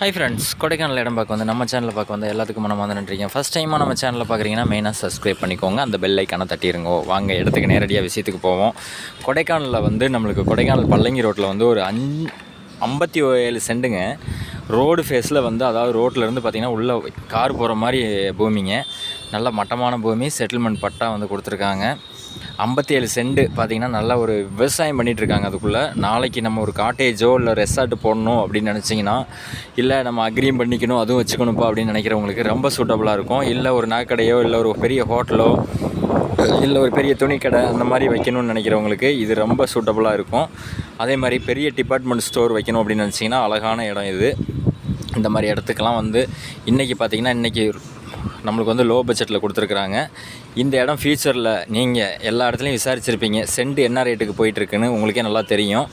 Hi friends, Kodaikanal இடம் பார்க்க வந்து நம்ம சேனலில் பார்க்க வந்து எல்லாத்துக்கும் மனமார்ந்த நன்றிங்க. ஃபஸ்ட் டைமாக நம்ம சேனலில் பார்க்குறீங்கன்னா மெயினாக சப்ஸ்கிரைப் பண்ணிக்கோங்க, அந்த பெல் ஐக்கானை தட்டிடுங்க. வாங்க இடத்துக்கு நேரடியாக விஷயத்துக்கு போவோம். கொடைக்கானலில் வந்து நம்மளுக்கு கொடைக்கானல் பல்லங்கி ரோட்டில் வந்து ஒரு 57 சென்ட்டுங்க ரோடு ஃபேஸில் வந்து, அதாவது ரோட்லேருந்து பார்த்திங்கன்னா உள்ளே கார் போகிற மாதிரி பூமிங்க. நல்ல மட்டமான பூமி, செட்டில்மெண்ட் பட்டா வந்து கொடுத்துருக்காங்க. 57 சென்ட்டு பார்த்திங்கன்னா நல்லா ஒரு விவசாயம் பண்ணிகிட்ருக்காங்க. அதுக்குள்ளே நாளைக்கு நம்ம ஒரு காட்டேஜோ இல்லை ரெசார்ட்டு போடணும் அப்படின்னு நினச்சிங்கன்னா, இல்லை நம்ம அக்ரியும் பண்ணிக்கணும் அதுவும் வச்சுக்கணும்ப்பா அப்படின்னு நினைக்கிறவங்களுக்கு ரொம்ப சூட்டபுளாக இருக்கும். இல்லை ஒரு நகைக்கடையோ இல்லை ஒரு பெரிய ஹோட்டலோ இல்லை ஒரு பெரிய துணிக்கடை அந்த மாதிரி வைக்கணும்னு நினைக்கிறவங்களுக்கு இது ரொம்ப சூட்டபுளாக இருக்கும். அதே மாதிரி பெரிய டிபார்ட்மெண்ட் ஸ்டோர் வைக்கணும் அப்படின்னு நினச்சிங்கன்னா அழகான இடம் இது. இந்த மாதிரி இடத்துக்கெல்லாம் வந்து இன்றைக்கி பார்த்திங்கன்னா இன்றைக்கி நம்மளுக்கு வந்து லோ பட்ஜெட்டில் கொடுத்துருக்குறாங்க. இந்த இடம் ஃப்யூச்சரில் நீங்கள் எல்லா இடத்துலையும் விசாரிச்சிருப்பீங்க, சென்ட் என்ன ரேட்டுக்கு போயிட்டுருக்குன்னு உங்களுக்கே நல்லா தெரியும்.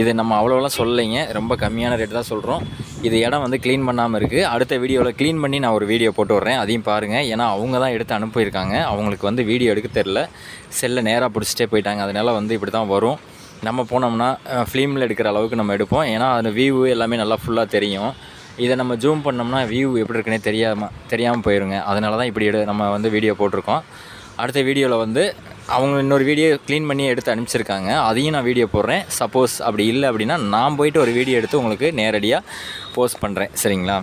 இது நம்ம அவ்வளோலாம் சொல்லலைங்க, ரொம்ப கம்மியான ரேட்டு தான் சொல்கிறோம். இது இடம் வந்து க்ளீன் பண்ணாமல் இருக்குது. அடுத்த வீடியோவில் க்ளீன் பண்ணி நான் ஒரு வீடியோ போட்டு விட்றேன், அதையும் பாருங்கள். ஏன்னா அவங்க தான் எடுத்து அனுப்பியிருக்காங்க, அவங்களுக்கு வந்து வீடியோ எடுக்க தெரில, செல்லை நேராக பிடிச்சிட்டே போயிட்டாங்க. அதனால் வந்து இப்படி தான் வரும். நம்ம போனோம்னா ஃபிலிமில் எடுக்கிற அளவுக்கு நம்ம எடுப்போம். ஏன்னா அந்த வியூ எல்லாமே நல்லா ஃபுல்லாக தெரியும். இதை நம்ம ஜூம் பண்ணோம்னா வியூ எப்படி இருக்குன்னே தெரியாமல் போயிருங்க. அதனால தான் இப்படி நம்ம வந்து வீடியோ போட்டிருக்கோம். அடுத்த வீடியோவில் வந்து அவங்க இன்னொரு வீடியோ க்ளீன் பண்ணி எடுத்து அனுப்பிச்சிருக்காங்க, அதையும் நான் வீடியோ போடுறேன். சப்போஸ் அப்படி இல்லை அப்படின்னா நான் போய்ட்டு ஒரு வீடியோ எடுத்து உங்களுக்கு நேரடியாக போஸ்ட் பண்ணுறேன், சரிங்களா?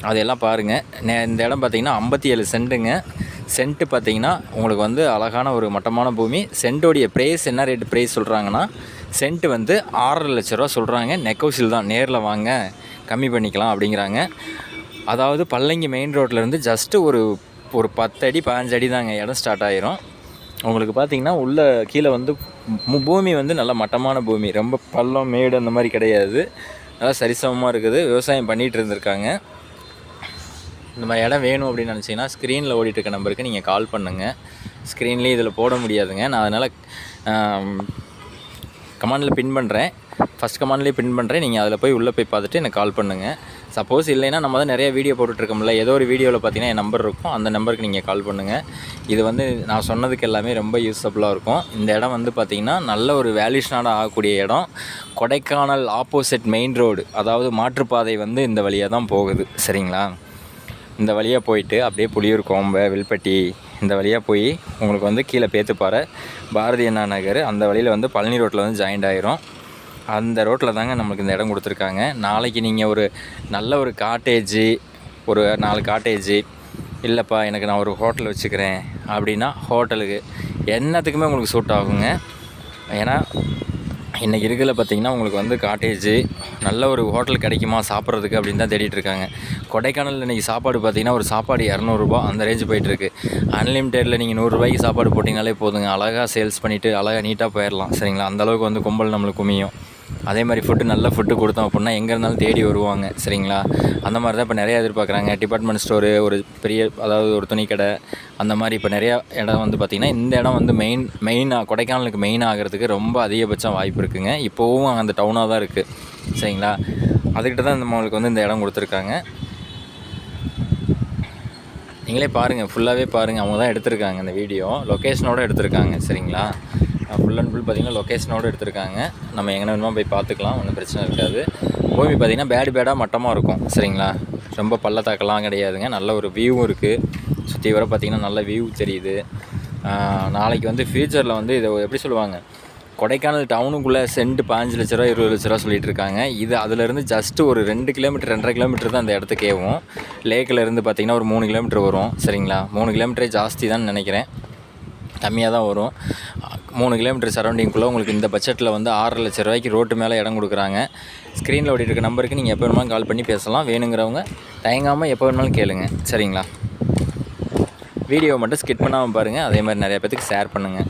அதையெல்லாம் பாருங்கள். இந்த இடம் பார்த்திங்கன்னா 57 சென்ட்டுங்க. சென்ட்டு பார்த்திங்கன்னா உங்களுக்கு வந்து அழகான ஒரு மட்டமான பூமி. சென்ட்டோடைய ப்ரைஸ் என்ன ரேட்டு ப்ரைஸ் சொல்கிறாங்கன்னா, சென்ட்டு வந்து 6.5 லட்ச ரூபா சொல்கிறாங்க. நெகோசியல் தான், நேரில் வாங்க கம்மி பண்ணிக்கலாம் அப்படிங்கிறாங்க. அதாவது பல்லங்கி மெயின் ரோட்லேருந்து ஜஸ்ட்டு ஒரு 10 அடி 15 அடி தாங்க இடம் ஸ்டார்ட் ஆகிரும். உங்களுக்கு பார்த்திங்கன்னா உள்ளே கீழே வந்து பூமி வந்து நல்ல மட்டமான பூமி, ரொம்ப பள்ளம் மேடு அந்த மாதிரி கிடையாது, நல்லா சரிசமமாக இருக்குது. விவசாயம் பண்ணிகிட்டு இருந்திருக்காங்க. இந்த மாதிரி இடம் வேணும் அப்படின்னு நினச்சிங்கன்னா ஸ்க்ரீனில் ஓடிட்டுருக்க நம்பருக்கு நீங்கள் கால் பண்ணுங்கள். ஸ்க்ரீன்லேயே இதில் போட முடியாதுங்க, நான் அதனால் கமெண்டில் பின் பண்ணுறேன், ஃபஸ்ட் கமெண்ட்லேயே பின் பண்ணுறேன். நீங்கள் அதில் போய் உள்ளே போய் பார்த்துட்டு எனக்கு கால் பண்ணுங்கள். சப்போஸ் இல்லைன்னா நம்ம தான் நிறைய வீடியோ போட்டுட்ருக்கோம்ல, ஏதோ ஒரு வீடியோவில் பார்த்தீங்கன்னா என் நம்பர் இருக்கும், அந்த நம்பருக்கு நீங்கள் கால் பண்ணுங்கள். இது வந்து நான் சொன்னதுக்கு எல்லாமே ரொம்ப யூஸ்ஃபுல்லாக இருக்கும். இந்த இடம் வந்து பார்த்திங்கன்னா நல்ல ஒரு வேல்யூஷனாக ஆகக்கூடிய இடம். கொடைக்கானல் ஆப்போசிட் மெயின் ரோடு, அதாவது மாற்றுப்பாதை வந்து இந்த வழியாக தான் போகுது, சரிங்களா? இந்த வழியாக போயிட்டு அப்படியே புலியூர், கோம்பை, வில்பட்டி இந்த வழியாக போய் உங்களுக்கு வந்து கீழே பேத்துப்பாறை, பாரதி அண்ணா நகர் அந்த வழியில் வந்து பழனி ரோட்டில் வந்து ஜாயிண்ட் ஆகிரும். அந்த ரோட்டில் தாங்க நம்மளுக்கு இந்த இடம் கொடுத்துருக்காங்க. நாளைக்கு நீங்கள் ஒரு நல்ல ஒரு காட்டேஜு, ஒரு 4 காட்டேஜு, இல்லைப்பா எனக்கு நான் ஒரு ஹோட்டல் வச்சுக்கிறேன் அப்படின்னா ஹோட்டலுக்கு எல்லாத்துக்குமே உங்களுக்கு சூட் ஆகுங்க. ஏன்னா இன்றைக்கி இருக்கிறதுல பார்த்திங்கன்னா உங்களுக்கு வந்து காட்டேஜு நல்ல ஒரு ஹோட்டல் கிடைக்குமா சாப்பிட்றதுக்கு அப்படின்னு தான் தேடிட்டு இருக்காங்க. கொடைக்கானலில் இன்றைக்கி சாப்பாடு பார்த்திங்கன்னா ஒரு சாப்பாடு 200 ரூபா அந்த ரேஞ்சு போயிட்டுருக்கு. அன்லிமிட்டெடில் நீங்கள் 100 ரூபாய்க்கு சாப்பாடு போட்டிங்கனாலே போதுங்க, அழகாக சேல்ஸ் பண்ணிவிட்டு அழகாக நீட்டாக போயிடலாம், சரிங்களா? அந்தளவுக்கு வந்து கும்பல் நம்மளுக்கு குமியும். அதே மாதிரி ஃபுட்டு நல்ல ஃபுட்டு கொடுத்தோம் அப்படின்னா எங்கே இருந்தாலும் தேடி வருவாங்க, சரிங்களா? அந்த மாதிரி தான் இப்போ நிறையா எதிர்பார்க்குறாங்க. டிபார்ட்மெண்ட் ஸ்டோரு, ஒரு பெரிய அதாவது ஒரு துணிக்கடை, அந்த மாதிரி இப்போ நிறையா இடம் வந்து பார்த்திங்கன்னா இந்த இடம் வந்து மெயினாக கொடைக்கானலுக்கு மெயினாக ஆகிறதுக்கு ரொம்ப அதிகபட்சம் வாய்ப்பு இருக்குதுங்க. இப்போவும் அந்த டவுனாக தான் இருக்குது, சரிங்களா? அதுக்கிட்ட தான் நம்மளுக்கு வந்து இந்த இடம் கொடுத்துருக்காங்க. நீங்களே பாருங்கள், ஃபுல்லாகவே பாருங்கள். அவங்க தான் எடுத்திருக்காங்க இந்த வீடியோ, லொக்கேஷனோடு எடுத்திருக்காங்க, சரிங்களா? ஃபுல் அண்ட் ஃபுல் பார்த்திங்கன்னா லொக்கேஷனோடு எடுத்திருக்காங்க. நம்ம எங்கே வேணுமோ போய் பார்த்துக்கலாம், ஒன்றும் பிரச்சனை இருக்காது. பூமி பார்த்திங்கன்னா பேடாக மட்டமாக இருக்கும், சரிங்களா? ரொம்ப பள்ளத்தாக்கெல்லாம் கிடையாதுங்க. நல்ல ஒரு வியூவும் இருக்குது. சுற்றி வர பார்த்திங்கன்னா நல்ல வியூ தெரியுது. நாளைக்கு வந்து ஃப்யூச்சரில் வந்து இதை எப்படி சொல்லுவாங்க, கொடைக்கானல் டவுனுக்குள்ளே சென்ட் 15 லட்ச ரூபா 20 லட்ச ரூபா சொல்லிகிட்டு இருக்காங்க. இது அதிலேருந்து ஜஸ்ட்டு ஒரு 2 கிலோமீட்டர் 2.5 கிலோமீட்டர் தான் அந்த இடத்துக்கேவும். லேக்கிலேருந்து பார்த்திங்கன்னா ஒரு 3 கிலோமீட்டர் வரும், சரிங்களா? 3 கிலோமீட்டரே ஜாஸ்தி தான் நினைக்கிறேன், கம்மியாக தான் வரும். 3 கிலோமீட்டர் சரௌண்டிங்குள்ளே உங்களுக்கு இந்த பட்ஜெட்டில் வந்து 6.5 லட்ச ரூபாய்க்கு ரோட்டு மேலே இடம் கொடுக்குறாங்க. ஸ்க்ரீனில் ஓடிட்டு இருக்க நம்பருக்கு நீங்கள் எப்போ வேணுமாலும் கால் பண்ணி பேசலாம். வேணுங்கிறவங்க தயங்காமல் எப்போ வேணுமாலும் கேளுங்க, சரிங்களா? வீடியோவை மட்டும் ஸ்கிப் பண்ணாமல் பாருங்கள். அதே மாதிரி நிறைய பேத்துக்கு ஷேர் பண்ணுங்கள்.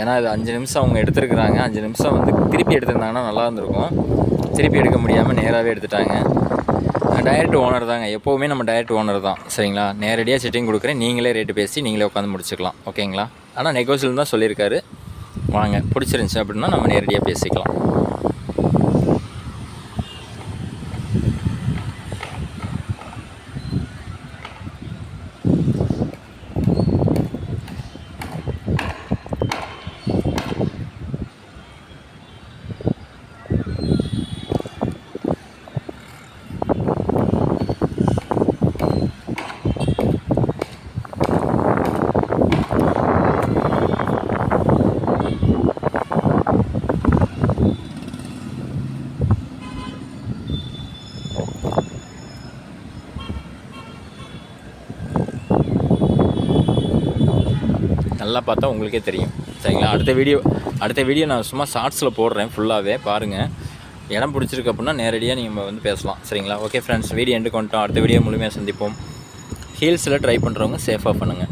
ஏன்னா இது 5 நிமிஷம் அவங்க எடுத்துருக்குறாங்க. 5 நிமிஷம் வந்து திருப்பி எடுத்திருந்தாங்கன்னா நல்லா இருந்திருக்கும். திருப்பி எடுக்க முடியாமல் நேராகவே எடுத்துட்டாங்க. டைரக்ட் ஓனர் தாங்க, எப்போவுமே நம்ம டைரக்ட் ஓனர் தான், சரிங்களா? நேரடியாக சிட்டிங் கொடுக்குறேன், நீங்களே ரேட்டு பேசி நீங்களே உட்காந்து முடிச்சுக்கலாம், ஓகேங்களா? ஆனால் நெகோசியல் தான் சொல்லியிருக்காரு. வாங்க, பிடிச்சிருந்துச்சி அப்படின்னா நம்ம நேரடியாக பேசிக்கலாம். நல்லா பார்த்தா உங்களுக்கே தெரியும். சரிங்களா? அடுத்த வீடியோ நான் சும்மா ஷார்ட்ஸில் போடுறேன் ஃபுல்லாகவே பாருங்கள். இடம் பிடிச்சிருக்கு அப்படின்னா நேரடியாக நீங்கள் வந்து பேசலாம். சரிங்களா? ஓகே ஃப்ரெண்ட்ஸ், வீடியோ எண்டுக்கு வந்துட்டோம். அடுத்த வீடியோ முழுமையாக சந்திப்போம். ஹீல்ஸில் ட்ரை பண்ணுறவங்க சேஃபாக பண்ணுங்கள்.